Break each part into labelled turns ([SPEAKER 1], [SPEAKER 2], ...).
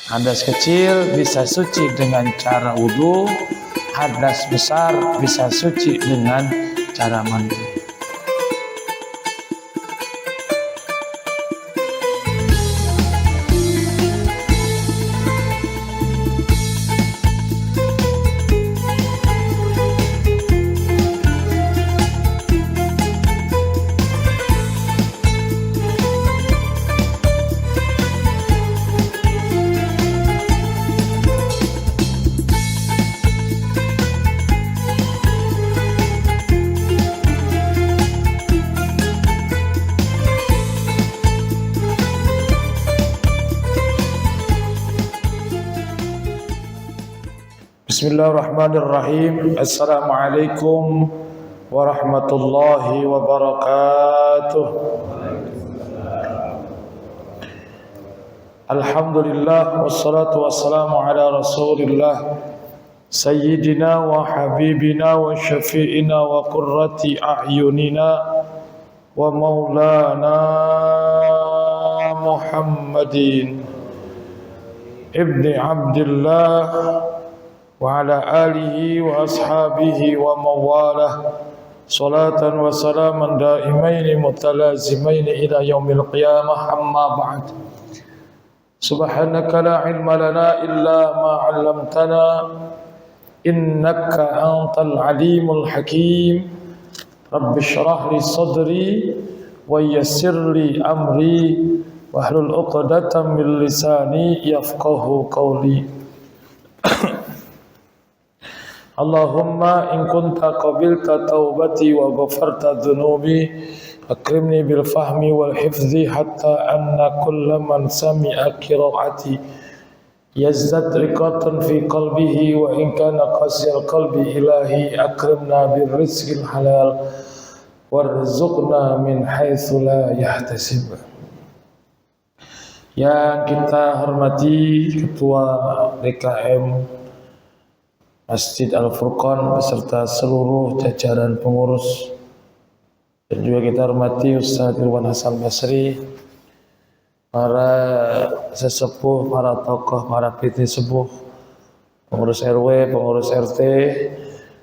[SPEAKER 1] Hadas kecil bisa suci dengan cara wudhu, hadas besar bisa suci dengan cara mandi. Bismillahirrahmanirrahim. Assalamualaikum warahmatullahi wabarakatuh. Alhamdulillah wassalatu wassalamu ala Rasulillah sayyidina wa habibina wa syafi'ina wa qurrati a'yunina wa maulana Muhammadin ibni Abdillah wa ala alihi wa ashabihi wa mawalah salatan wa salaman daimaini mutalazimaini ila yaumil qiyamah, amma ba'd. Subhanaka la ilma lana illa ma 'allamtana innaka antal alimul hakim. Rabbi shrah li sadri wa yassir li amri wahlul 'uqdatam min lisani yafqahu qawli. Allahumma in kunta qabilta taubati wa ghafarta dhunubi akrimni bil fahmi wal hifzi hatta anna kulla man sami'a qiraati yazdad riqatan fi qalbihi wa in kana qasiyal qalbi ilahi akrimna bil rizqil halal warzuqna min haitsu la yahtasib. Yang kita hormati Ketua DKM Masjid Al-Furqan beserta seluruh jajaran pengurus, dan juga kita hormati Ustaz Irwan Hasan Basri, para sesepuh, para tokoh, para PT sepuh, pengurus RW, pengurus RT,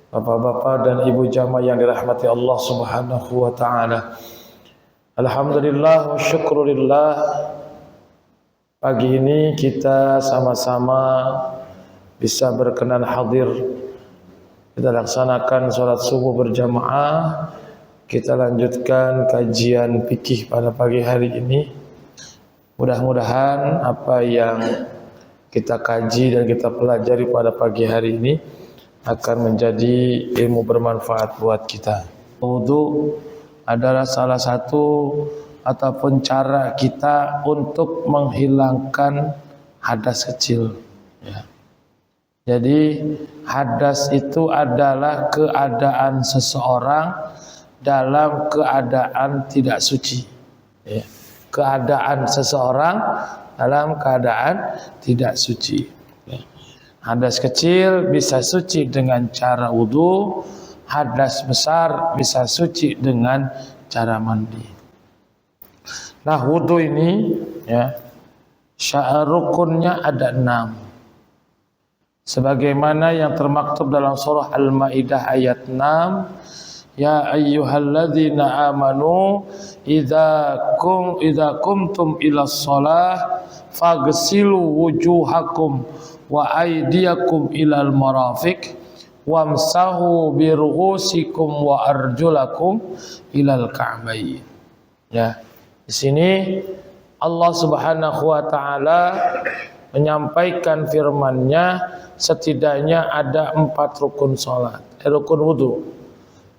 [SPEAKER 1] bapak-bapak dan ibu jamaah yang dirahmati Allah Subhanahu wa taala. Alhamdulillah wa syukurillah, pagi ini kita sama-sama bisa berkenan hadir. Kita laksanakan sholat subuh berjamaah. Kita lanjutkan kajian fikih pada pagi hari ini. Mudah-mudahan apa yang kita kaji dan kita pelajari pada pagi hari ini akan menjadi ilmu bermanfaat buat kita. Wudu adalah salah satu ataupun cara kita untuk menghilangkan hadas kecil, ya. Jadi hadas itu adalah keadaan seseorang dalam keadaan tidak suci, ya. Keadaan seseorang dalam keadaan tidak suci, ya. Hadas kecil bisa suci dengan cara wudhu, hadas besar bisa suci dengan cara mandi. Nah, wudhu ini, ya, syarat rukunnya ada 6. Sebagaimana yang termaktub dalam surah Al-Maidah ayat 6, ya ayyuhalladzina amanu idza qumtum ilas shalah faghsilu wujuhakum wa aydiyakum ilal marafiq wamsahu bi ru'usikum wa arjulakum ilal ka'bayn. Ya, di sini Allah Subhanahu wa taala menyampaikan firman-Nya, setidaknya ada 4 rukun salat, rukun wudu.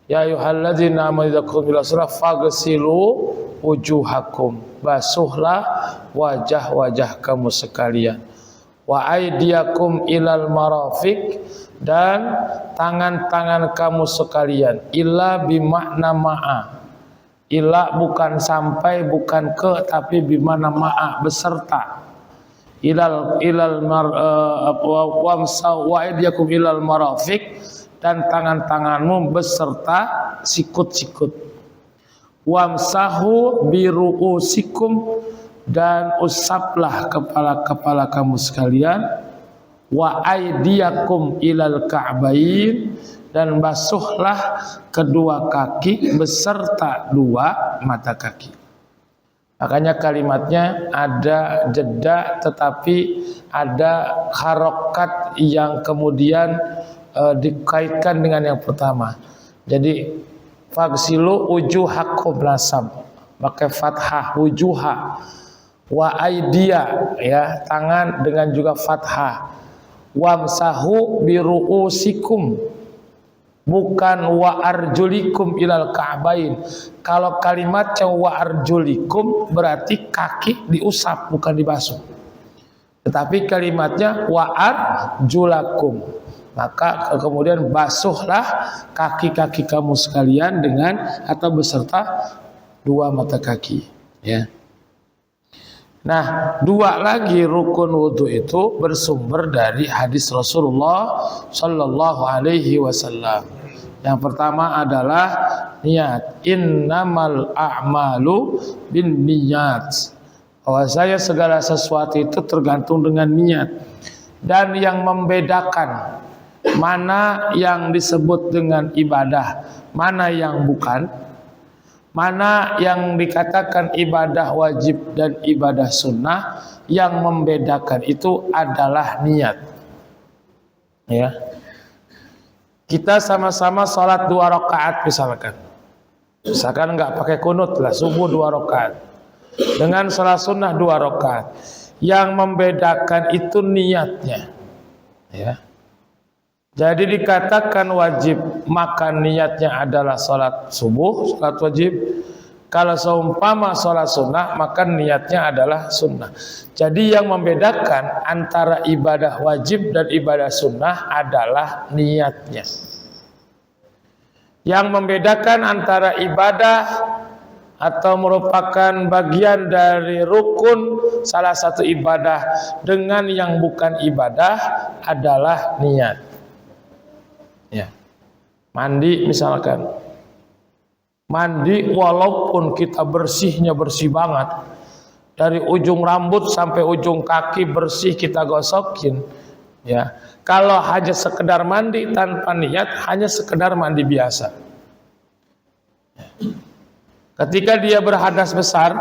[SPEAKER 1] Ya ayyuhalladzina amanu idza qumtum ilas shalah faghsilu wujuhakum, basuhlah wajah-wajah kamu sekalian, wa aydiyakum ilal marafiq, dan tangan-tangan kamu sekalian. Illa bimakna ma'a, illa bukan sampai, bukan ke, tapi bimakna ma'a, beserta. Ilal wa'idyakum ilal marafiq, dan tangan-tanganmu beserta sikut-sikut. Wamsahu biru'usikum, dan usaplah kepala-kepala kamu sekalian, wa aydiyakum ilal ka'bain, dan basuhlah kedua kaki beserta dua mata kaki. Makanya kalimatnya ada jeda tetapi ada harokat yang kemudian dikaitkan dengan yang pertama. Jadi fagsilu wujuhakum nasab, pakai fathah wujuha, wa aidia ya tangan dengan juga fathah, wamsahu biruusikum, bukan wa arjulikum ilal ka'bain. Kalau kalimatnya wa arjulikum berarti kaki diusap bukan dibasuh. Tetapi kalimatnya wa arjulakum, maka kemudian basuhlah kaki-kaki kamu sekalian dengan atau beserta dua mata kaki ya. Nah, dua lagi rukun wudhu itu bersumber dari hadis Rasulullah Sallallahu Alaihi Wasallam. Yang pertama adalah niat. Innamal a'malu bin niyat. Bahwasanya segala sesuatu itu tergantung dengan niat. Dan yang membedakan mana yang disebut dengan ibadah, mana yang bukan, mana yang dikatakan ibadah wajib dan ibadah sunnah, yang membedakan itu adalah niat. Ya, kita sama-sama sholat 2 rakaat misalkan nggak pakai kunut lah, subuh 2 rakaat dengan sholat sunnah 2 rakaat. Yang membedakan itu niatnya. Ya. Jadi dikatakan wajib, maka niatnya adalah sholat subuh, sholat wajib. Kalau seumpama sholat sunnah, maka niatnya adalah sunnah. Jadi yang membedakan antara ibadah wajib dan ibadah sunnah adalah niatnya. Yang membedakan antara ibadah atau merupakan bagian dari rukun salah satu ibadah dengan yang bukan ibadah adalah niat. Ya. Mandi misalkan, mandi walaupun kita bersihnya bersih banget, dari ujung rambut sampai ujung kaki bersih kita gosokin, ya. Kalau hanya sekedar mandi tanpa niat, hanya sekedar mandi biasa. Ya. Ketika dia berhadas besar,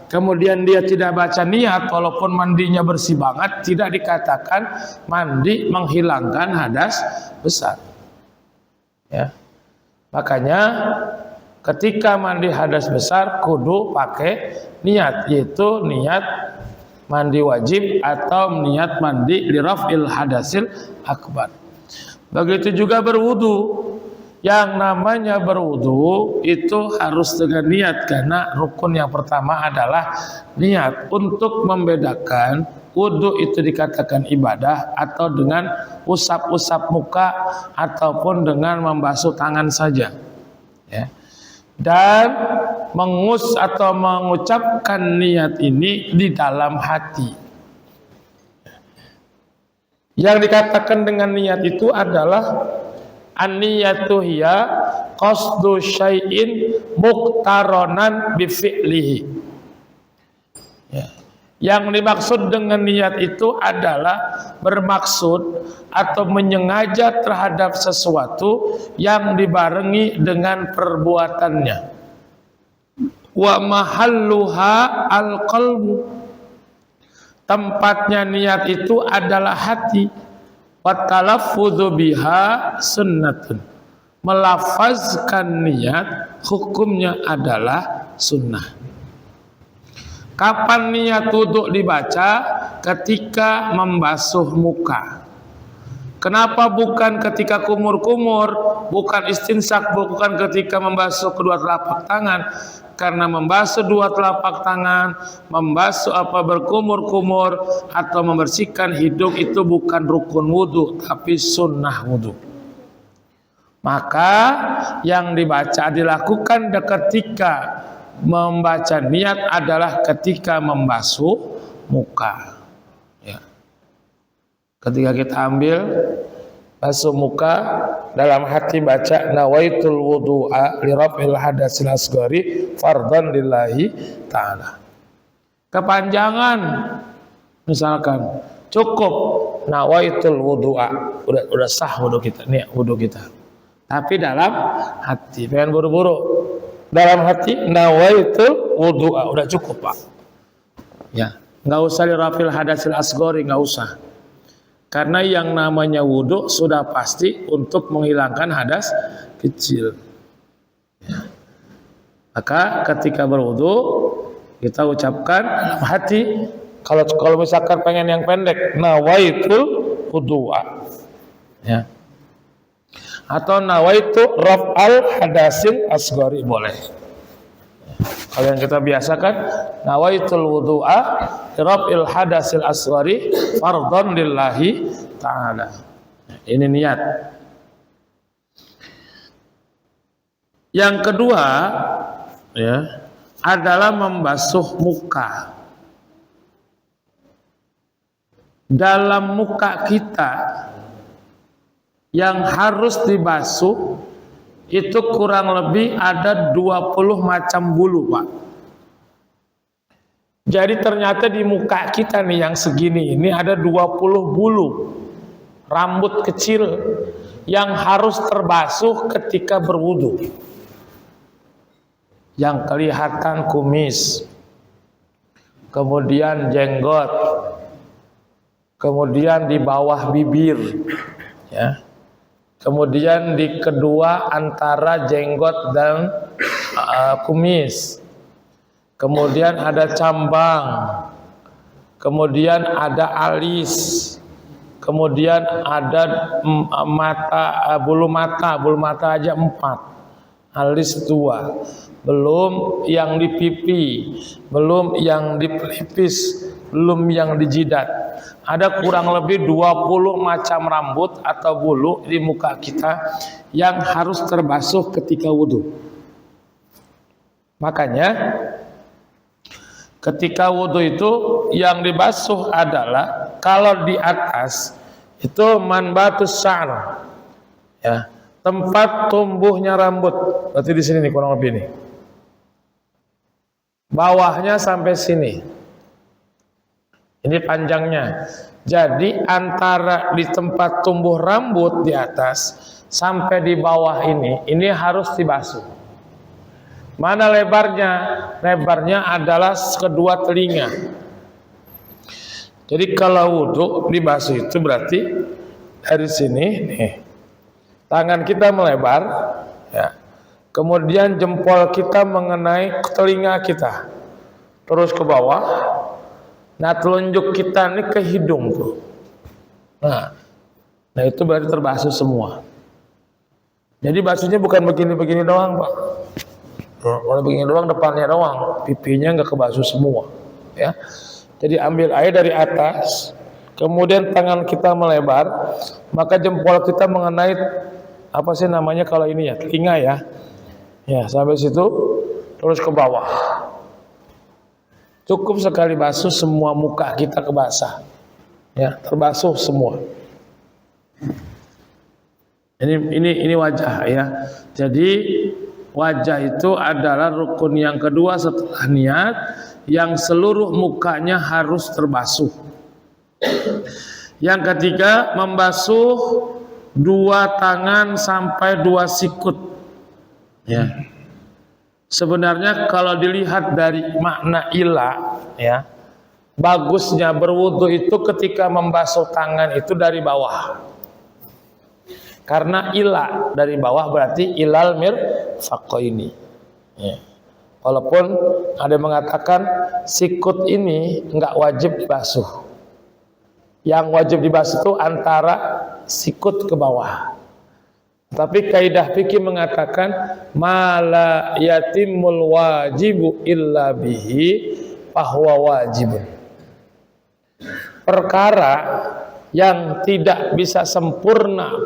[SPEAKER 1] kemudian dia tidak baca niat, walaupun mandinya bersih banget, tidak dikatakan mandi menghilangkan hadas besar. Ya. Makanya ketika mandi hadas besar kudu pakai niat, yaitu niat mandi wajib atau niat mandi liraf'il hadasil akbar. Begitu juga berwudu. Yang namanya berwudu itu harus dengan niat, karena rukun yang pertama adalah niat. Untuk membedakan wudu itu dikatakan ibadah atau dengan usap-usap muka ataupun dengan membasuh tangan saja, ya. Dan atau mengucapkan niat ini di dalam hati. Yang dikatakan dengan niat itu adalah an-niyatu hiya qasdu syai'in muqtaronan bi fi'lihi. Ya. Yang dimaksud dengan niat itu adalah bermaksud atau menyengaja terhadap sesuatu yang dibarengi dengan perbuatannya. Wa mahalluha al-qalbu. Tempatnya niat itu adalah hati. Wa talaffudzu biha sunnatun. Melafazkan niat hukumnya adalah sunnah. Kapan niat wudu dibaca? Ketika membasuh muka. Kenapa bukan ketika kumur-kumur, bukan istinsak, bukan ketika membasuh kedua telapak tangan? Karena membasuh dua telapak tangan, membasuh berkumur-kumur atau membersihkan hidung itu bukan rukun wudu, tapi sunnah wudu. Maka yang dilakukan ketika membaca niat adalah ketika membasuh muka. Ya. Ketika kita ambil basuh muka, dalam hati baca nawaitul wudu'a li raf'il hadatsil asghari fardhan lillahi ta'ala. kepanjangan, misalkan cukup nawaitul wudu'a, udah sah wudu kita, nih wudu kita. Tapi dalam hati, pengen buru-buru, dalam hati nawaitul wudu'a, udah cukup Pak. Ya, nggak usah dirafil hadasil asgori, nggak usah. Karena yang namanya wudu sudah pasti untuk menghilangkan hadas kecil. Ya. Maka ketika berwudu kita ucapkan dalam hati. Kalau misalkan pengen yang pendek, nawaitul wudu'a, ya. Atau nawaitu raf'al hadasil asgori, boleh. Kalau yang kita biasakan nawaitul wudu'a raf'il hadasil asgori fardhon lillahi ta'ala. Ini niat. Yang kedua, ya, adalah membasuh muka. Dalam muka kita yang harus dibasuh itu kurang lebih ada 20 macam bulu Pak. Jadi ternyata di muka kita nih yang segini ini ada 20 bulu rambut kecil yang harus terbasuh ketika berwudu. Yang kelihatan kumis, kemudian jenggot, kemudian di bawah bibir, ya. Kemudian di kedua antara jenggot dan kumis. Kemudian ada cambang. Kemudian ada alis. Kemudian ada mata, bulu mata aja 4. Alis 2. Belum yang di pipi, belum yang di pelipis, belum yang di jidat. Ada kurang lebih 20 macam rambut atau bulu di muka kita yang harus terbasuh ketika wudu. Makanya ketika wudu itu yang dibasuh adalah kalau di atas itu manbatus sa'r, ya, tempat tumbuhnya rambut. Berarti di sini nih kurang lebih nih. Bawahnya sampai sini. Ini panjangnya. Jadi antara di tempat tumbuh rambut di atas sampai di bawah ini harus dibasuh. Mana lebarnya? Lebarnya adalah kedua telinga. Jadi kalau wudu dibasuh itu berarti dari sini nih. Tangan kita melebar, ya. Kemudian jempol kita mengenai telinga kita. Terus ke bawah. Nah, telunjuk kita ini ke hidung tuh. Nah itu berarti terbasuh semua. Jadi basuhnya bukan begini-begini doang Pak. Kalau begini doang, depannya doang, pipinya nggak kebasuh semua, ya. Jadi ambil air dari atas, kemudian tangan kita melebar, maka jempol kita mengenai apa sih namanya kalau ini ya, telinga ya, ya sampai situ, terus ke bawah. Cukup sekali basuh semua muka kita kebasah, ya, terbasuh semua. Ini wajah ya. Jadi wajah itu adalah rukun yang kedua setelah niat, yang seluruh mukanya harus terbasuh. Yang ketiga, membasuh 2 tangan sampai 2 sikut. Ya. Sebenarnya kalau dilihat dari makna ilah, ya, bagusnya berwudu itu ketika membasuh tangan itu dari bawah. Karena ilah dari bawah berarti ilal mirfaqaini. Ya. Walaupun ada yang mengatakan sikut ini enggak wajib dibasuh. Yang wajib dibasuh itu antara sikut ke bawah. Tapi kaidah fikih mengatakan mala yatimul wajibu illa bihi fahuwa wajibun. Perkara yang tidak bisa sempurna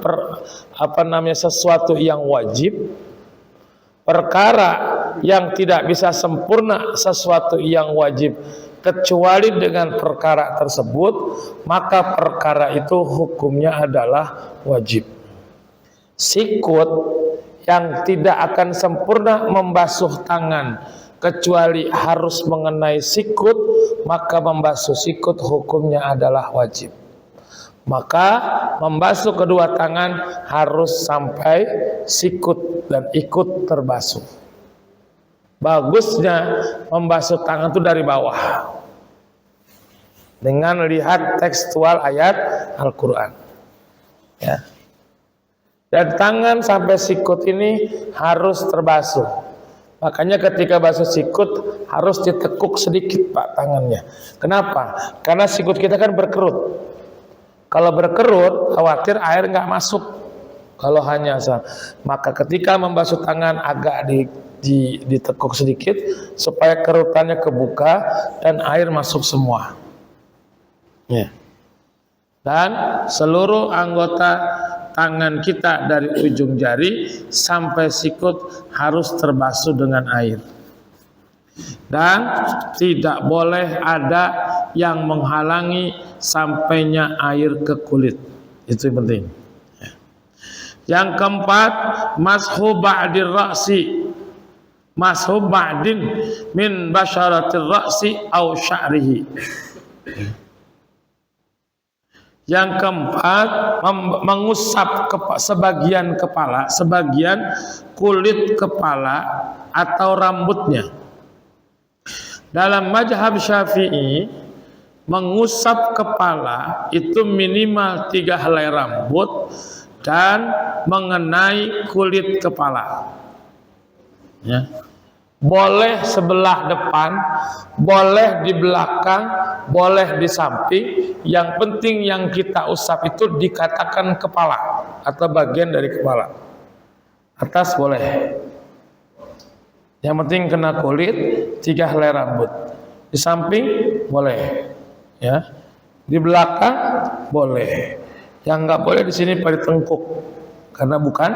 [SPEAKER 1] sesuatu yang wajib, perkara yang tidak bisa sempurna sesuatu yang wajib kecuali dengan perkara tersebut, maka perkara itu hukumnya adalah wajib. Sikut yang tidak akan sempurna membasuh tangan kecuali harus mengenai sikut, maka membasuh sikut hukumnya adalah wajib. Maka membasuh kedua tangan harus sampai sikut dan ikut terbasuh. Bagusnya membasuh tangan itu dari bawah, dengan lihat tekstual ayat Al-Quran, ya. Dan tangan sampai sikut ini harus terbasuh. Makanya ketika basuh sikut harus ditekuk sedikit Pak tangannya. Kenapa? Karena sikut kita kan berkerut. Kalau berkerut khawatir air nggak masuk. Kalau hanya maka ketika membasuh tangan agak ditekuk sedikit supaya kerutannya kebuka dan air masuk semua. Ya. Dan seluruh anggota tangan kita dari ujung jari sampai sikut harus terbasuh dengan air. Dan tidak boleh ada yang menghalangi sampainya air ke kulit. Itu yang penting. Yang keempat, mashu ba'dir ra'si. Mashu ba'din min basyaratir ra'si au sya'rihi. Yang keempat, mengusap sebagian kepala, sebagian kulit kepala atau rambutnya. Dalam mazhab Syafi'i, mengusap kepala itu minimal 3 helai rambut dan mengenai kulit kepala. Ya. Boleh sebelah depan, boleh di belakang, boleh di samping. Yang penting yang kita usap itu dikatakan kepala atau bagian dari kepala. Atas boleh. Yang penting kena kulit, 3 helai rambut. Di samping boleh, ya. Di belakang boleh. Yang nggak boleh di sini pada tengkuk, karena bukan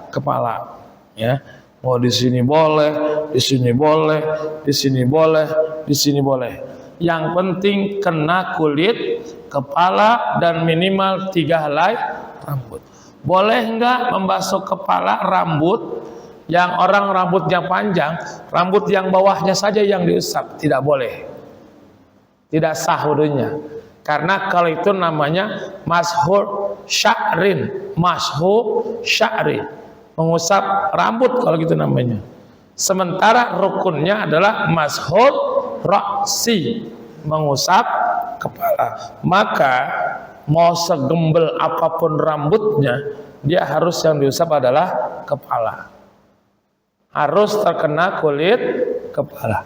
[SPEAKER 1] kepala, ya. Mau di sini boleh, di sini boleh, di sini boleh, di sini boleh. Yang penting kena kulit, kepala, dan minimal 3 helai rambut. Boleh enggak membasuh kepala, rambut yang orang rambutnya panjang, rambut yang bawahnya saja yang diusap? Tidak boleh. Tidak sah wudunya. Karena kalau itu namanya mashu sya'rin, mashu sya'rin. Mengusap rambut kalau gitu namanya. Sementara rukunnya adalah mashul ra'si, mengusap kepala. Maka mau segembel apapun rambutnya, dia harus yang diusap adalah kepala. Harus terkena kulit kepala.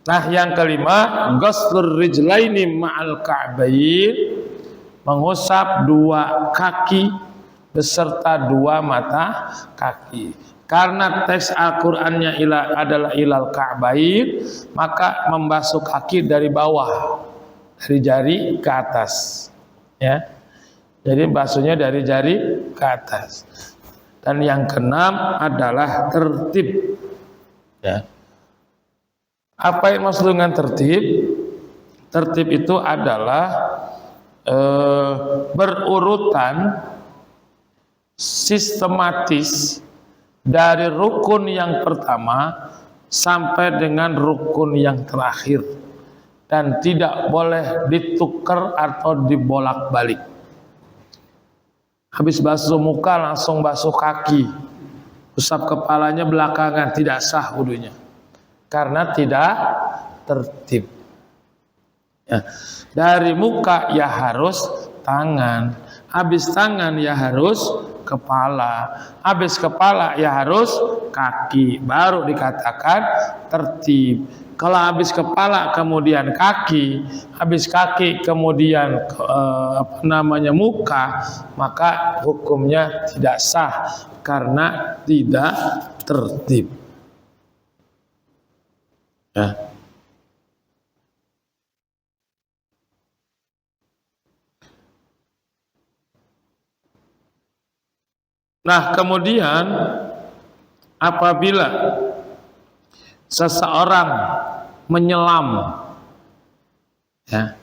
[SPEAKER 1] Nah, yang kelima, ghuslur rijlaini ma'al ka'bayn, mengusap 2 kaki beserta 2 mata kaki. Karena teks Al-Qur'annya adalah ilal ka'bayn, maka membasuh kaki dari bawah, dari jari ke atas, ya. Jadi basuhnya dari jari ke atas. Dan yang keenam adalah tertib, ya. Apa yang maksud dengan tertib? Tertib itu adalah berurutan sistematis dari rukun yang pertama sampai dengan rukun yang terakhir, dan tidak boleh ditukar atau dibolak-balik. Habis basuh muka langsung basuh kaki, usap kepalanya belakangan, tidak sah wudunya karena tidak tertib, ya. Dari muka ya harus tangan, habis tangan ya harus kepala, habis kepala ya harus kaki, baru dikatakan tertib. Kalau habis kepala kemudian kaki, habis kaki kemudian muka, maka hukumnya tidak sah karena tidak tertib, ya. Nah, kemudian apabila seseorang menyelam, ya,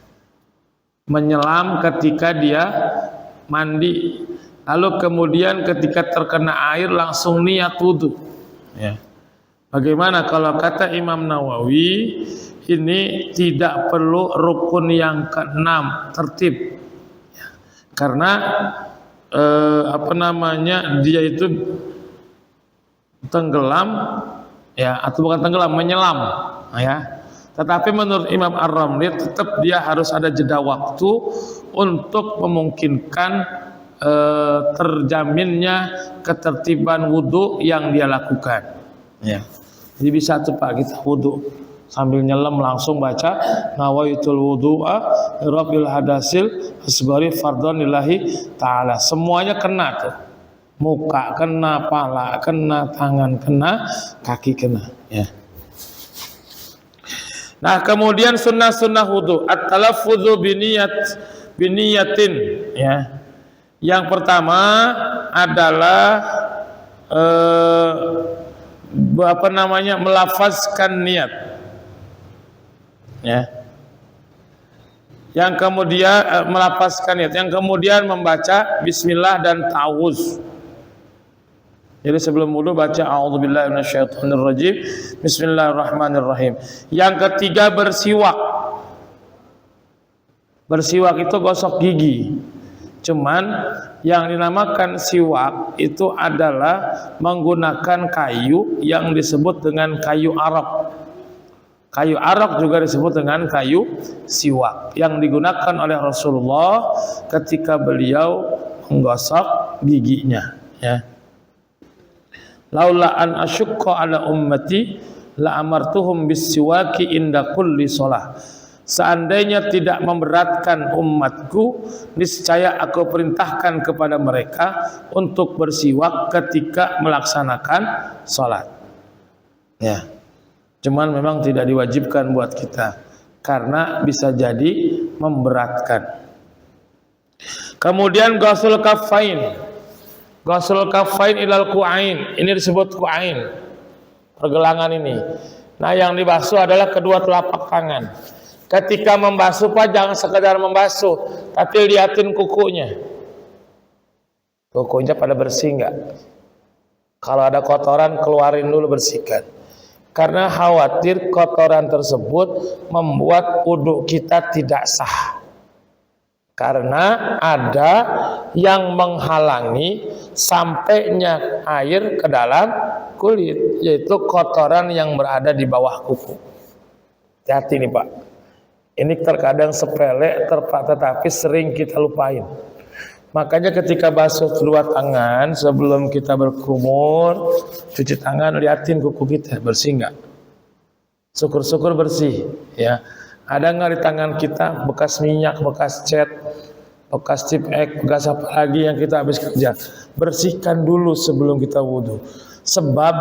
[SPEAKER 1] menyelam ketika dia mandi, lalu kemudian ketika terkena air langsung niat wudu, ya. Bagaimana kalau kata Imam Nawawi, ini tidak perlu rukun yang keenam, tertib. Karena dia itu tenggelam, ya, atau bukan tenggelam, menyelam, ya. Tetapi menurut Imam Ar-Ramli tetap dia harus ada jeda waktu untuk memungkinkan terjaminnya ketertiban wudhu yang dia lakukan, ya. Jadi bisa tuh Pak, kita wudhu sambil nyelam langsung baca nawaitul wudu'a rabbil hadasil asghari fardhon lillahi ta'ala. Semuanya kena tuh. Muka kena, pala kena, tangan kena, kaki kena, ya. Nah, kemudian sunnah-sunnah wudu, at-talaffudzu biniyatin, ya. Yang pertama adalah melafazkan niat, ya. Yang kemudian melafazkan niat, yang kemudian membaca bismillah dan ta'awuz. Jadi sebelum wudu baca a'udzubillahi minasyaitonirrajim, bismillahirrahmanirrahim. Yang ketiga bersiwak. Bersiwak itu gosok gigi. Cuman yang dinamakan siwak itu adalah menggunakan kayu yang disebut dengan kayu arok. Kayu arok juga disebut dengan kayu siwak yang digunakan oleh Rasulullah ketika beliau menggosok giginya, ya. Laula an asyukka ala ummati la amartuhum bisiwaki inda kulli shalah. Seandainya tidak memberatkan umatku, niscaya aku perintahkan kepada mereka untuk bersiwak ketika melaksanakan salat. Ya. Cuman memang tidak diwajibkan buat kita karena bisa jadi memberatkan. Kemudian ghusl kaffain. Ghusl kaffain ilal ku'ain. Ini disebut ku'ain, pergelangan ini. Nah, yang dibasuh adalah kedua telapak tangan. Ketika membasuh Pak, jangan sekedar membasuh, tapi liatin kukunya. Kukunya pada bersih enggak? Kalau ada kotoran keluarin dulu, bersihkan. Karena khawatir kotoran tersebut membuat wudu kita tidak sah. Karena ada yang menghalangi sampainya air ke dalam kulit, yaitu kotoran yang berada di bawah kuku. Hati-hati nih Pak. Ini terkadang sepele, tetapi sering kita lupain. Makanya ketika basuh kedua tangan sebelum kita berkumur, cuci tangan, liatin kuku kita bersih nggak? Syukur-syukur bersih, ya. Ada nggak di tangan kita bekas minyak, bekas cat, bekas tip X, bekas apa lagi yang kita habis kerja? Bersihkan dulu sebelum kita wudhu. Sebab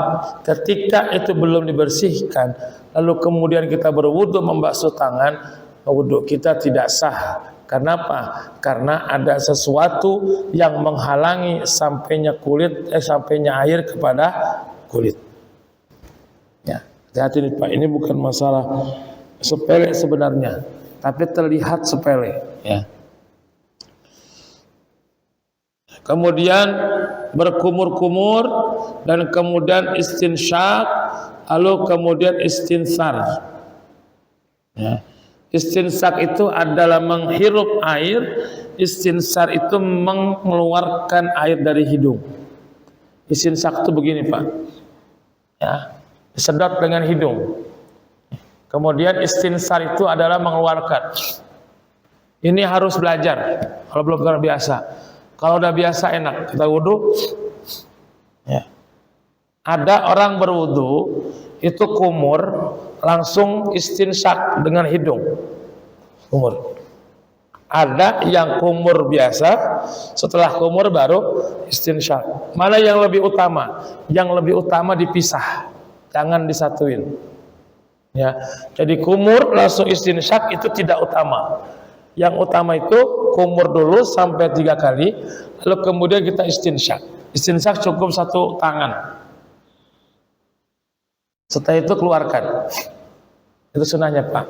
[SPEAKER 1] ketika itu belum dibersihkan, lalu kemudian kita berwudhu membasuh tangan, wudhu kita tidak sah. Kenapa? Karena ada sesuatu yang menghalangi sampainya air kepada kulit. Ya, hati-hati nih Pak. Ini bukan masalah sepele sebenarnya, tapi terlihat sepele, ya. Kemudian berkumur-kumur dan kemudian istinsyak, lalu kemudian istinsar, ya. Istinsyak itu adalah menghirup air, istinsar itu mengeluarkan air dari hidung. Istinsyak itu begini Pak, ya, disedot dengan hidung. Kemudian istinsar itu adalah mengeluarkan. Ini harus belajar kalau belum terbiasa. Kalau udah biasa enak, kita wudhu, ya. Ada orang berwudhu itu kumur, langsung istinsyak dengan hidung, kumur. Ada yang kumur biasa, setelah kumur baru istinsyak. Mana yang lebih utama? Yang lebih utama dipisah, jangan disatuin. Ya, jadi kumur langsung istinsyak itu tidak utama. Yang utama itu kumur dulu sampai 3 kali, lalu kemudian kita istinsyak. Istinsyak cukup 1 tangan. Setelah itu keluarkan. Itu sunahnya Pak.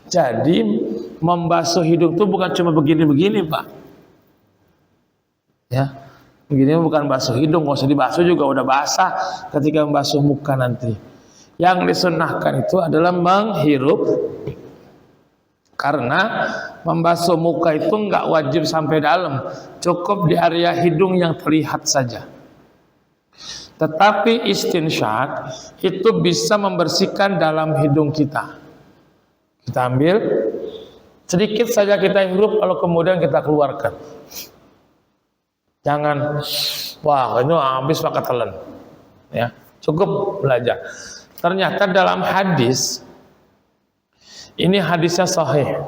[SPEAKER 1] Jadi membasuh hidung itu bukan cuma begini-begini Pak. Ya, begini bukan basuh hidung, nggak usah dibasuh juga udah basah ketika membasuh muka nanti. Yang disunnahkan itu adalah menghirup, karena membasuh muka itu enggak wajib sampai dalam, cukup di area hidung yang terlihat saja. Tetapi istinsyak itu bisa membersihkan dalam hidung kita. Kita ambil sedikit saja, kita hirup, lalu kemudian kita keluarkan. Jangan, wah ini habis pakai telan. Ya, cukup belajar. Ternyata dalam hadis, ini hadisnya sahih,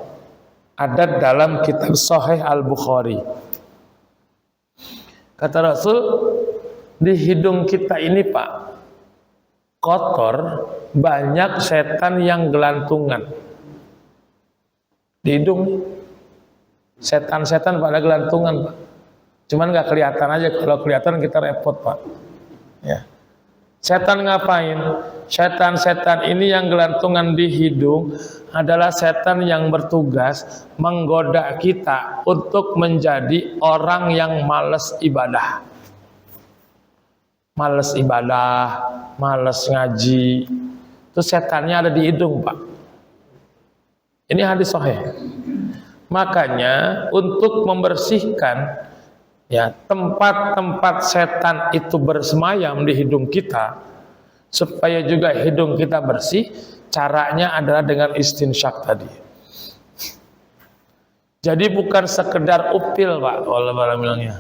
[SPEAKER 1] ada dalam kitab Sahih Al-Bukhari. Kata Rasul, di hidung kita ini Pak, kotor, banyak setan yang gelantungan. Di hidung, setan-setan pada gelantungan Pak. Cuman nggak kelihatan aja, kalau kelihatan kita repot Pak. Ya. Setan ngapain? Setan-setan ini yang gelantungan di hidung adalah setan yang bertugas menggoda kita untuk menjadi orang yang malas ibadah. Malas ibadah, malas ngaji. Itu setannya ada di hidung Pak. Ini hadis sahih. Makanya untuk membersihkan ya tempat-tempat setan itu bersemayam di hidung kita, supaya juga hidung kita bersih, caranya adalah dengan istinsyak tadi. Jadi bukan sekedar upil Pak, kalau bilangnya,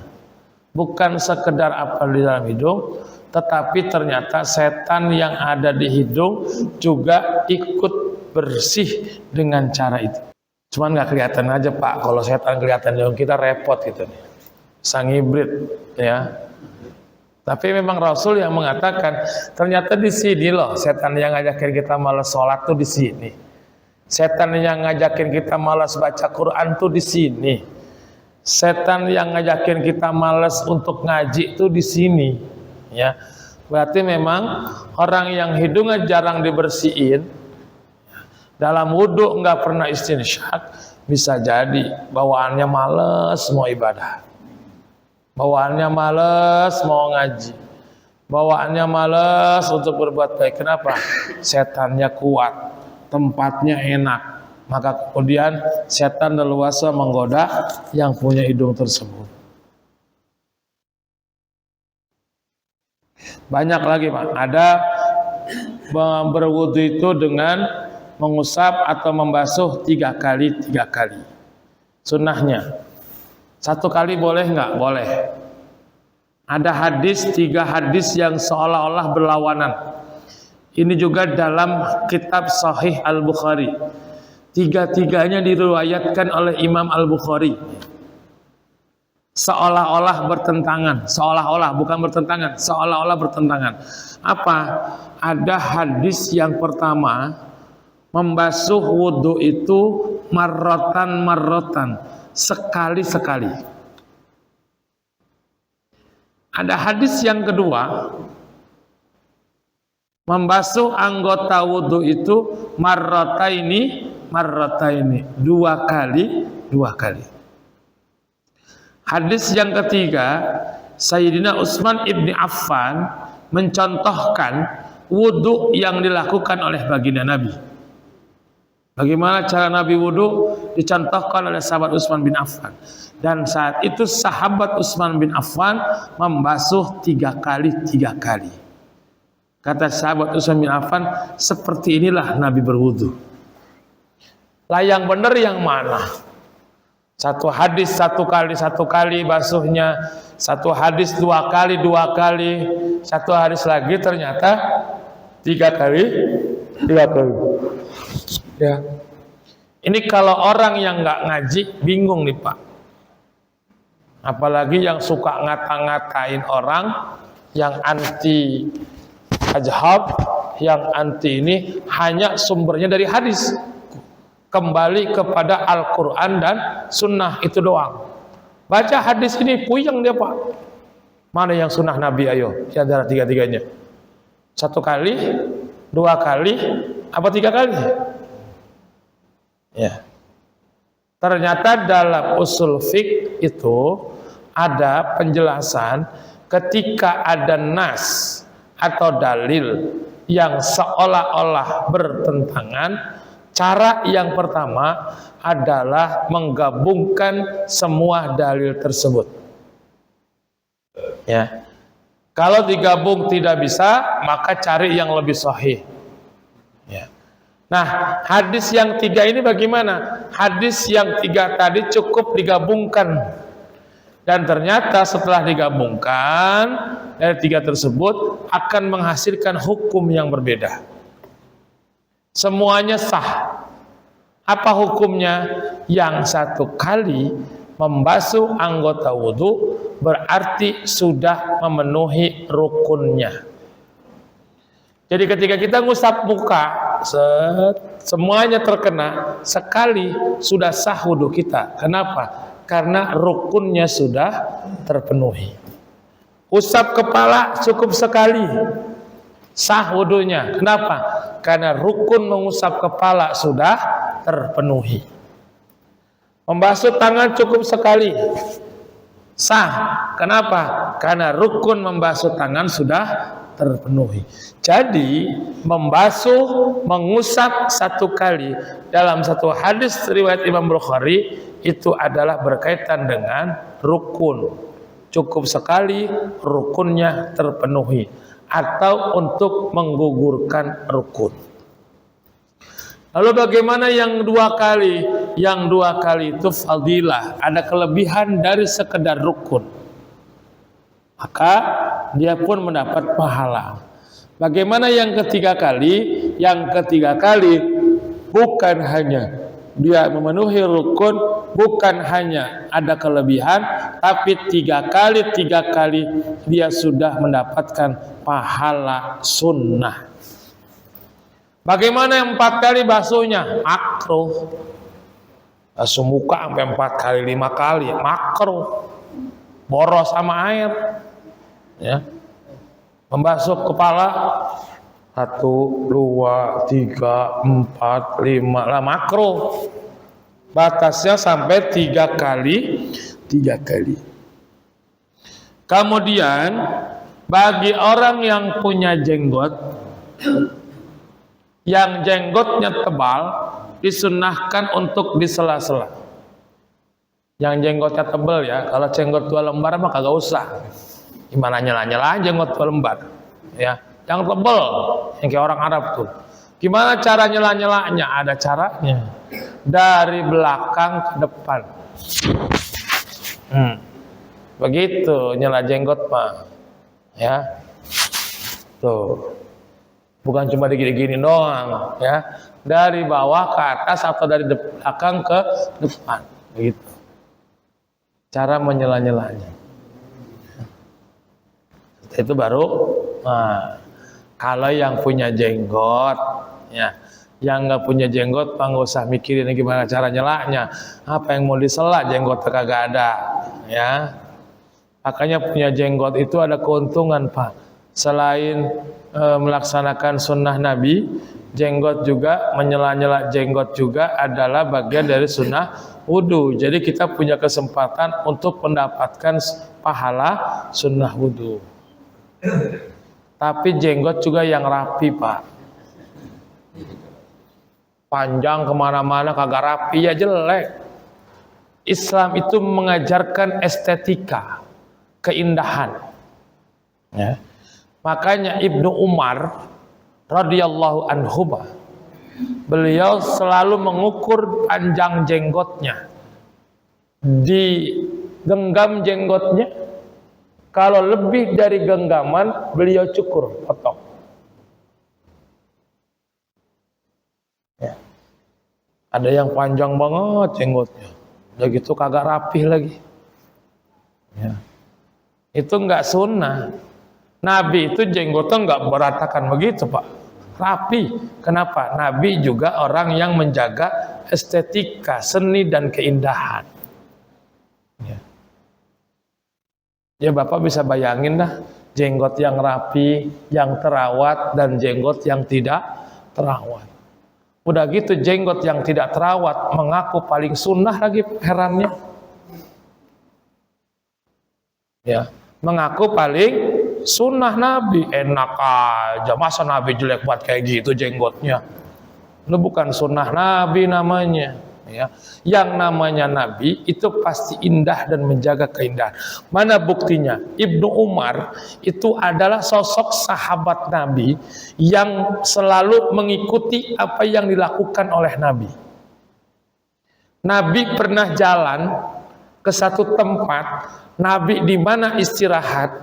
[SPEAKER 1] bukan sekedar apa di dalam hidung, tetapi ternyata setan yang ada di hidung juga ikut bersih dengan cara itu. Cuman nggak kelihatan aja Pak, kalau setan kelihatan di hidung kita repot gitu nih. Sang hibrid ya. Tapi memang Rasul yang mengatakan ternyata di sini loh setan yang ngajakin kita malas sholat tuh di sini. Setan yang ngajakin kita malas baca Quran tuh di sini. Setan yang ngajakin kita malas untuk ngaji tuh di sini ya. Berarti memang orang yang hidungnya jarang dibersihin, dalam wudhu nggak pernah istinsyak, bisa jadi bawaannya malas mau ibadah. Bawaannya males mau ngaji, bawaannya males untuk berbuat baik. Kenapa? Setannya kuat, tempatnya enak, maka kemudian setan leluasa menggoda yang punya hidung tersebut. Banyak lagi Pak, ada berwudu itu dengan mengusap atau membasuh 3 kali. Sunnahnya 1 kali boleh nggak? Boleh. Ada hadis, 3 hadis yang seolah-olah berlawanan. Ini juga dalam kitab Sahih Al-Bukhari. 3-tiganya diriwayatkan oleh Imam Al-Bukhari. Seolah-olah bertentangan. Seolah-olah, bukan bertentangan. Seolah-olah bertentangan. Apa? Ada hadis yang pertama, membasuh wudhu itu marrotan, sekali-sekali. Ada hadis yang kedua, membasuh anggota wudhu itu marrotaini, 2 kali. Hadis yang ketiga, Sayyidina Utsman ibni Affan mencontohkan wudhu yang dilakukan oleh baginda Nabi. Bagaimana cara Nabi wudhu dicontohkan oleh sahabat Utsman bin Affan. Dan saat itu sahabat Utsman bin Affan membasuh 3 kali. Kata sahabat Utsman bin Affan, seperti inilah Nabi berwudhu. Lah yang benar yang mana? 1 hadis 1 kali basuhnya, 1 hadis 2 kali, 1 hadis lagi ternyata 3 kali. Ya. Ini kalau orang yang nggak ngaji bingung nih Pak. Apalagi yang suka ngata-ngatain orang, yang anti mazhab, yang anti ini hanya sumbernya dari hadis. Kembali kepada Al-Quran dan Sunnah itu doang. Baca hadis ini puyeng dia Pak. Mana yang Sunnah Nabi ayo? Di antara 3-tiganya. 1 kali, 2 kali, apa 3 kali? Ya. Ternyata dalam usul fiqh itu ada penjelasan ketika ada nas atau dalil yang seolah-olah bertentangan, cara yang pertama adalah menggabungkan semua dalil tersebut. Ya. Kalau digabung tidak bisa, maka cari yang lebih sahih. Ya. Nah, hadis yang 3 ini bagaimana? Hadis yang 3 tadi cukup digabungkan. Dan ternyata setelah digabungkan dari 3 tersebut akan menghasilkan hukum yang berbeda. Semuanya sah. Apa hukumnya? Yang satu kali membasuh anggota wudhu berarti sudah memenuhi rukunnya. Jadi ketika kita ngusap muka, semuanya terkena sekali, sudah sah wudhu kita. Kenapa? Karena rukunnya sudah terpenuhi. Usap kepala cukup sekali, sah wudhunya. Kenapa? Karena rukun mengusap kepala sudah terpenuhi. Membasuh tangan cukup sekali, sah. Kenapa? Karena rukun membasuh tangan sudah terpenuhi. Jadi membasuh, mengusap satu kali dalam satu hadis riwayat Imam Bukhari itu adalah berkaitan dengan rukun. Cukup sekali rukunnya terpenuhi, atau untuk menggugurkan rukun. Lalu bagaimana yang 2 kali? Yang 2 kali itu fadilah, ada kelebihan dari sekedar rukun, maka dia pun mendapat pahala. Bagaimana yang ketiga kali? Yang ketiga kali bukan hanya dia memenuhi rukun, bukan hanya ada kelebihan, tapi 3 kali dia sudah mendapatkan pahala sunnah. Bagaimana yang 4 kali basuhnya? Makruh. Basuh muka sampai 4 kali, 5 kali, makruh. Boros sama air. Ya. Membasuh kepala 1, 2, 3, 4, 5 lah, makruh. Batasnya sampai 3 kali. Kemudian bagi orang yang punya jenggot, yang jenggotnya tebal, disunnahkan untuk di sela-sela. Yang jenggotnya tebal ya, kalau jenggot 2 lembar mah kagak usah. Gimana nyela-nyela jenggot 2 lembar, ya. Yang tebal, yang kayak orang Arab tuh. Gimana cara nyela-nyelanya? Ada caranya. Dari belakang ke depan. Begitu nyela jenggot mah, ya. Tuh. Bukan cuma digini-gini doang, ya. Dari bawah ke atas atau dari belakang ke depan, begitu. Cara menyela-nyelanya. Itu baru. Nah, kalau yang punya jenggot, ya, yang nggak punya jenggot, nggak usah mikirin gimana cara nyelanya. Apa yang mau disela, jenggot kagak ada, ya. Makanya punya jenggot itu ada keuntungan, Pak. Selain melaksanakan sunnah Nabi, jenggot juga, menyela-nyela jenggot juga adalah bagian dari sunnah wudhu. Jadi kita punya kesempatan untuk mendapatkan pahala sunnah wudhu. Tapi jenggot juga yang rapi, Pak. Panjang kemana-mana kagak rapi ya jelek. Islam itu mengajarkan estetika, keindahan, ya. Makanya Ibnu Umar radhiyallahu anhu, beliau selalu mengukur panjang jenggotnya, digenggam jenggotnya. Kalau lebih dari genggaman, beliau cukur, potong. Ya. Ada yang panjang banget jenggotnya, udah gitu kagak rapih lagi. Ya. Itu enggak sunnah. Nabi itu jenggotnya enggak berantakan begitu, Pak. Rapi. Kenapa? Nabi juga orang yang menjaga estetika, seni dan keindahan. Ya. Ya Bapak bisa bayangin dah, jenggot yang rapi, yang terawat, dan jenggot yang tidak terawat. Udah gitu jenggot yang tidak terawat mengaku paling sunnah lagi, herannya. Ya, mengaku paling sunnah Nabi. Enak aja, masa Nabi jelek buat kayak gitu jenggotnya? Itu bukan sunnah Nabi namanya. Ya, yang namanya Nabi itu pasti indah dan menjaga keindahan. Mana buktinya? Ibnu Umar itu adalah sosok sahabat Nabi yang selalu mengikuti apa yang dilakukan oleh Nabi. Nabi pernah jalan ke satu tempat, Nabi di mana istirahat,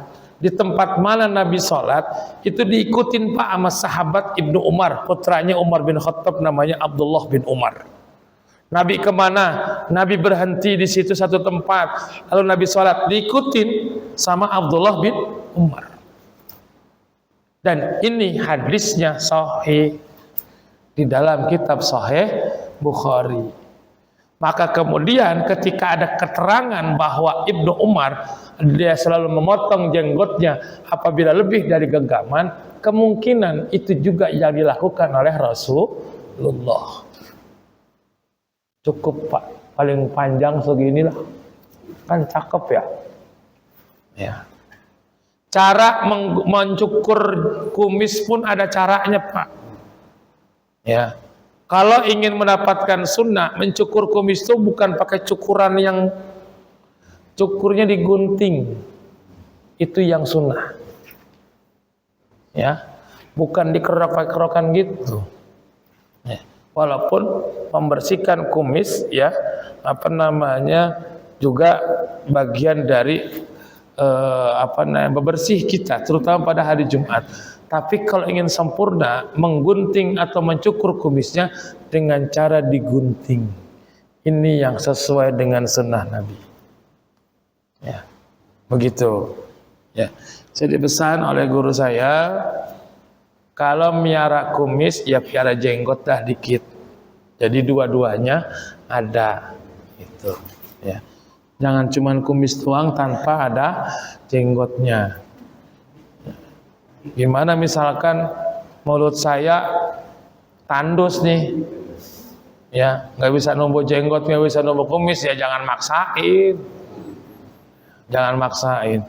[SPEAKER 1] di tempat mana Nabi sholat, itu diikutin Pak sama sahabat Ibnu Umar, putranya Umar bin Khattab namanya Abdullah bin Umar. Nabi kemana? Nabi berhenti di situ satu tempat, lalu Nabi sholat, diikutin sama Abdullah bin Umar. Dan ini hadisnya sahih di dalam kitab Sahih Bukhari. Maka kemudian ketika ada keterangan bahwa Ibnu Umar dia selalu memotong jenggotnya apabila lebih dari genggaman, kemungkinan itu juga yang dilakukan oleh Rasulullah. Cukup Pak, paling panjang seginilah, kan cakep ya. Ya. Cara mencukur kumis pun ada caranya Pak. Ya. Kalau ingin mendapatkan sunnah, mencukur kumis itu bukan pakai cukuran yang cukurnya digunting, itu yang sunnah. Ya, bukan dikerok-kerokan gitu. Ya. Walaupun membersihkan kumis ya juga bagian dari bebersih kita, terutama pada hari Jumat. Tapi kalau ingin sempurna, menggunting atau mencukur kumisnya dengan cara digunting. Ini yang sesuai dengan sunnah Nabi. Ya, begitu. Ya, saya dipesan oleh guru saya, kalau miara kumis, ya piara jenggot dah dikit. Jadi dua-duanya ada. Itu. Ya. Jangan cuma kumis doang tanpa ada jenggotnya. Gimana misalkan mulut saya tandus nih, ya nggak bisa numbuh jenggot, nggak bisa numbuh kumis, ya jangan maksain. Jangan maksain.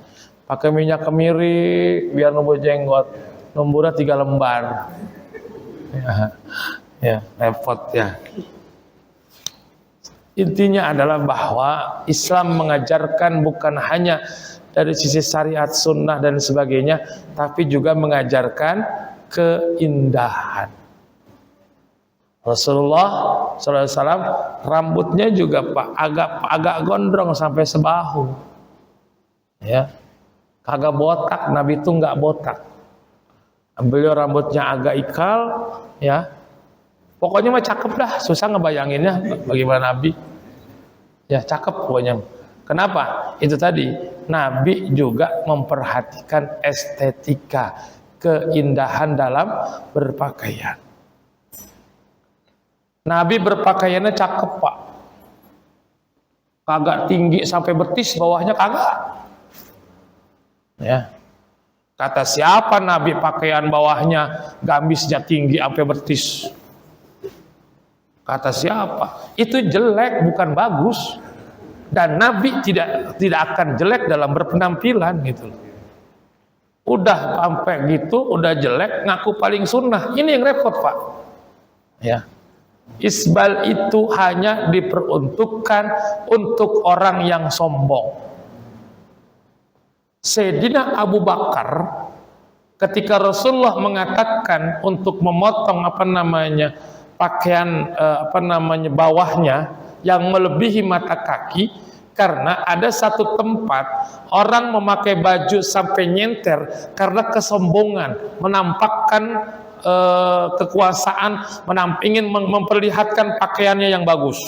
[SPEAKER 1] Pakai minyak kemiri biar numbuh jenggot. Numbuhnya 3 lembar. Ya, repot ya. Intinya adalah bahwa Islam mengajarkan bukan hanya dari sisi syariat, sunnah dan sebagainya, tapi juga mengajarkan keindahan. Rasulullah SAW rambutnya juga Pak agak gondrong sampai sebahu. Ya, kagak botak. Nabi itu nggak botak. Beliau rambutnya agak ikal, ya. Pokoknya mah cakep dah, susah ngebayanginnya bagaimana Nabi. Ya cakep pokoknya. Kenapa? Itu tadi, Nabi juga memperhatikan estetika, keindahan dalam berpakaian. Nabi berpakaiannya cakep Pak. Kagak tinggi sampai betis, bawahnya kagak. Ya. Kata siapa Nabi pakaian bawahnya gamisnya tinggi sampai betis? Kata siapa? Itu jelek, bukan bagus. Dan Nabi tidak akan jelek dalam berpenampilan gitu. Udah sampai gitu, udah jelek, ngaku paling sunnah. Ini yang repot Pak. Ya. Isbal itu hanya diperuntukkan untuk orang yang sombong. Sayyidina Abu Bakar ketika Rasulullah mengatakan untuk memotong pakaian bawahnya yang melebihi mata kaki, karena ada satu tempat orang memakai baju sampai nyenter karena kesombongan, menampakkan kekuasaan, ingin memperlihatkan pakaiannya yang bagus.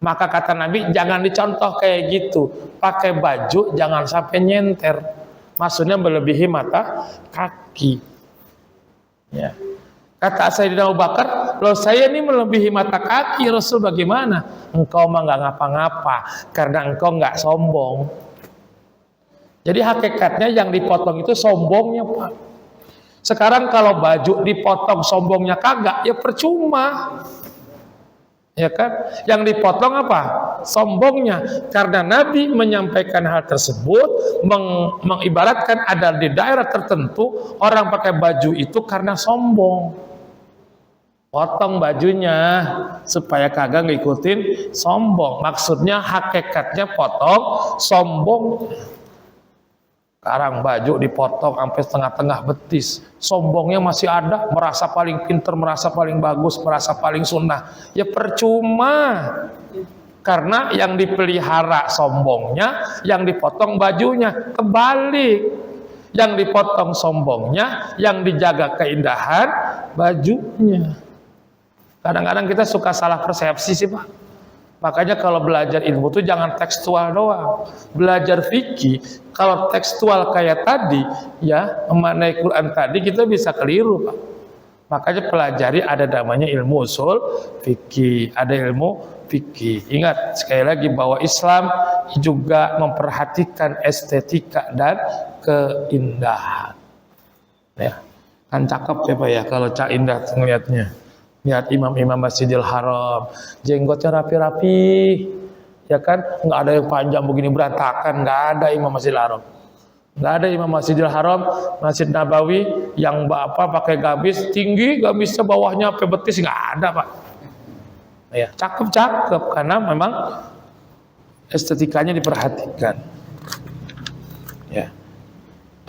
[SPEAKER 1] Maka kata Nabi, jangan dicontoh kayak gitu, pakai baju jangan sampai nyenter, maksudnya melebihi mata kaki. Ya. Kata Sayyidina Abu Bakar, loh saya ini melebihi mata kaki, Rasul bagaimana? Engkau mah nggak ngapa-ngapa, karena engkau nggak sombong. Jadi hakikatnya yang dipotong itu sombongnya Pak. Sekarang kalau baju dipotong sombongnya kagak, ya percuma. Ya kan? Yang dipotong apa? Sombongnya. Karena Nabi menyampaikan hal tersebut, mengibaratkan ada di daerah tertentu orang pakai baju itu karena sombong. Potong bajunya supaya kagak ngikutin sombong. Maksudnya hakikatnya potong sombong. Sekarang baju dipotong sampai setengah-tengah betis, sombongnya masih ada, merasa paling pinter, merasa paling bagus, merasa paling sunnah. Ya percuma, karena yang dipelihara sombongnya, yang dipotong bajunya. Kebalik, yang dipotong sombongnya, yang dijaga keindahan bajunya. Kadang-kadang kita suka salah persepsi sih Pak. Makanya kalau belajar ilmu itu jangan tekstual doang. Belajar fikih, kalau tekstual kayak tadi, ya memaknai Quran tadi kita bisa keliru Pak. Makanya pelajari ada namanya ilmu usul fikih, ada ilmu fikih. Ingat sekali lagi bahwa Islam juga memperhatikan estetika dan keindahan. Ya, kan cakep ya Pak ya kalau Cak Indah ngelihatnya. Lihat imam-imam Masjidil Haram, jenggotnya rapi-rapi, ya kan? Nggak ada yang panjang begini berantakan, nggak ada imam Masjidil Haram. Nggak ada imam Masjidil Haram, Masjid Nabawi yang bapak pakai gamis tinggi, gamisnya bawahnya sampai betis, nggak ada Pak. Ya, cakep-cakep karena memang estetikanya diperhatikan. Ya.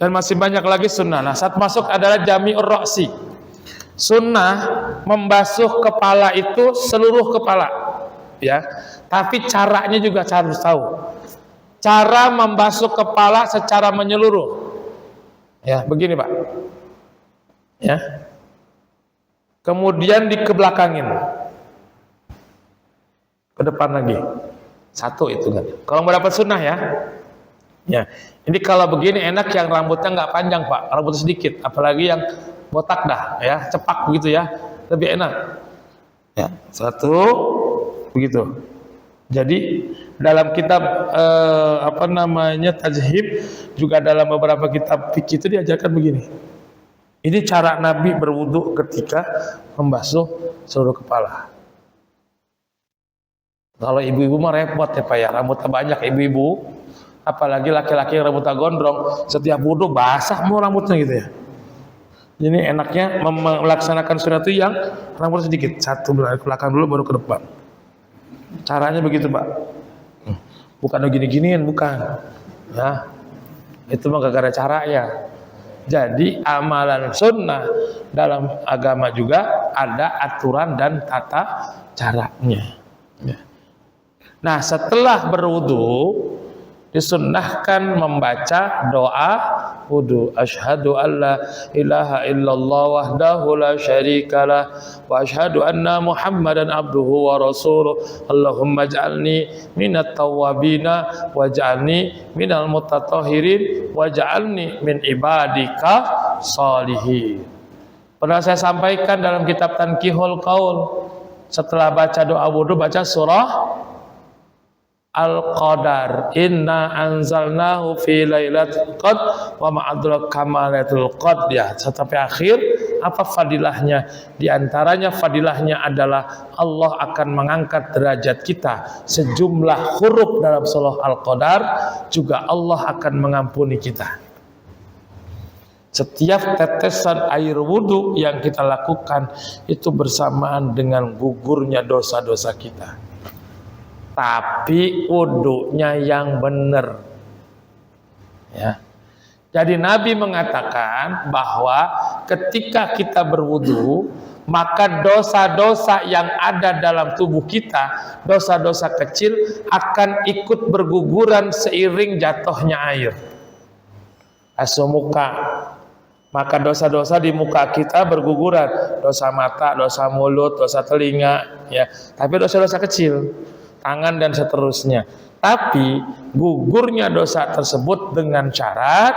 [SPEAKER 1] Dan masih banyak lagi sunnah. Nah, saat masuk adalah jami'ur ra'si. Sunnah membasuh kepala itu seluruh kepala, ya. Tapi caranya juga harus tahu. Cara membasuh kepala secara menyeluruh, ya. Begini Pak, ya. Kemudian dikebelakangin, ke depan lagi. Satu itu kan. Kalau mau dapat sunnah ya. Ya. Ini kalau begini enak yang rambutnya nggak panjang Pak, rambutnya sedikit, apalagi yang botak dah ya, cepak begitu ya, lebih enak ya. Satu begitu. Jadi dalam kitab apa namanya Tajhib, juga dalam beberapa kitab fikih itu diajarkan begini. Ini cara Nabi berwudu ketika membasuh seluruh kepala. Kalau ibu-ibu mah repot ya Pak ya, rambutnya banyak ibu-ibu, apalagi laki-laki yang rambutnya gondrong, setiap wudu basah mau rambutnya gitu ya. Jadi enaknya melaksanakan sunnah itu yang rambut sedikit, satu belakang dulu baru ke depan. Caranya begitu Pak. Bukan gini-ginian, bukan. Ya, itu mah gak ada caranya. Jadi amalan sunnah dalam agama juga ada aturan dan tata caranya. Ya. Nah setelah berwudu disunnahkan membaca doa wudu. Asyhadu alla ilaha illallah wahdahu la syarikalah wa asyhadu anna Muhammadan abduhu wa rasuluh. Allahumma ij'alni minat tawwabina waj'alni minal mutatahhirin waj'alni min ibadika shalihin. Pernah saya sampaikan dalam kitab Tanqihul Qaul, setelah baca doa wudu baca surah Al-Qadar, inna anzalnahu fi lailatul qadr wa ma adraka ma lailatul qadr, ya, sampai akhir. Apa fadilahnya? Di antaranya fadilahnya adalah Allah akan mengangkat derajat kita sejumlah huruf dalam surah Al-Qadar, juga Allah akan mengampuni kita. Setiap tetesan air wudu yang kita lakukan itu bersamaan dengan gugurnya dosa-dosa kita. Tapi wudunya yang benar, ya. Jadi Nabi mengatakan bahwa ketika kita berwudu, maka dosa-dosa yang ada dalam tubuh kita, dosa-dosa kecil akan ikut berguguran seiring jatuhnya air. Basuh muka, maka dosa-dosa di muka kita berguguran, dosa mata, dosa mulut, dosa telinga, ya. Tapi dosa-dosa kecil, tangan dan seterusnya. Tapi gugurnya dosa tersebut dengan syarat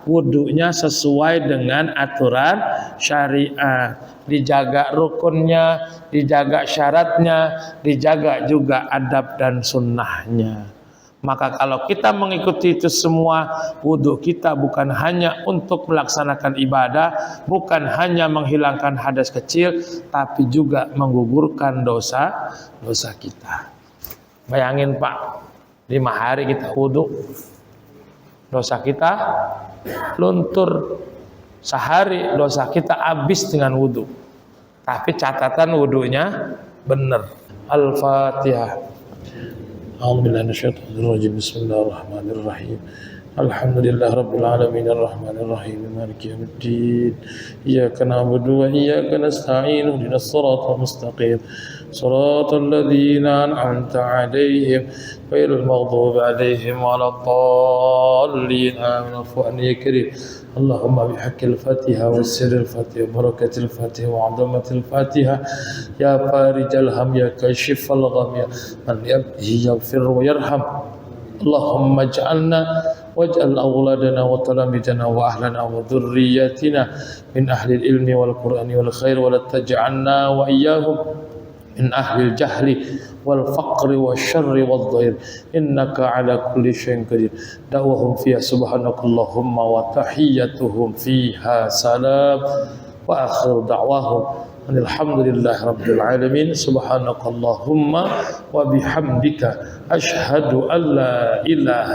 [SPEAKER 1] wudunya sesuai dengan aturan syariat, dijaga rukunnya, dijaga syaratnya, dijaga juga adab dan sunnahnya. Maka kalau kita mengikuti itu semua, wudhu kita bukan hanya untuk melaksanakan ibadah, bukan hanya menghilangkan hadas kecil, tapi juga menggugurkan dosa kita. Bayangin Pak, 5 hari kita wudhu, dosa kita luntur. Sehari dosa kita habis dengan wudhu. Tapi catatan wudhunya benar. Al-Fatihah. A'udzubillahi minasyaitonir rajim. Bismillahirrahmanirrahim. Alhamdulillah rabbil alamin arrahmanir rahim maliki yaumiddin. Iyyaka na'budu wa iyyaka nasta'in. Ihdinas siratal mustaqim. Siratal ladzina an'amta 'alaihim ghairil maghdubi 'alaihim waladdallin. Amin. Afwan ya karim. اللهم بحق الفاتحة والسر الفاتحة وبركة الفاتحة وعظمة الفاتحة يا فارج الهم يا كاشف الغم يا من يغفر ويرحم اللهم اجعلنا واجعل أولادنا وتلاميذنا وأهلنا وذرياتنا من أهل العلم والقرآن والخير ولا تجعلنا وإياهم من أهل الجهل والفقر والشر والضير إنك على كل شيء قدير دعوهم فيها سبحانك اللهم وتحيتهم فيها سلام وآخر دعواهم أن الحمد لله رب العالمين سبحانك اللهم وبحمدك أشهد أن لا إله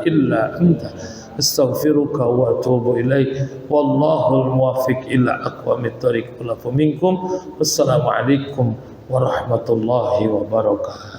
[SPEAKER 1] إلا أنت أستغفرك وأتوب إليك والله الموافق إلى أقوم الطريق والعفو منكم والسلام عليكم warahmatullahi wabarakatuh.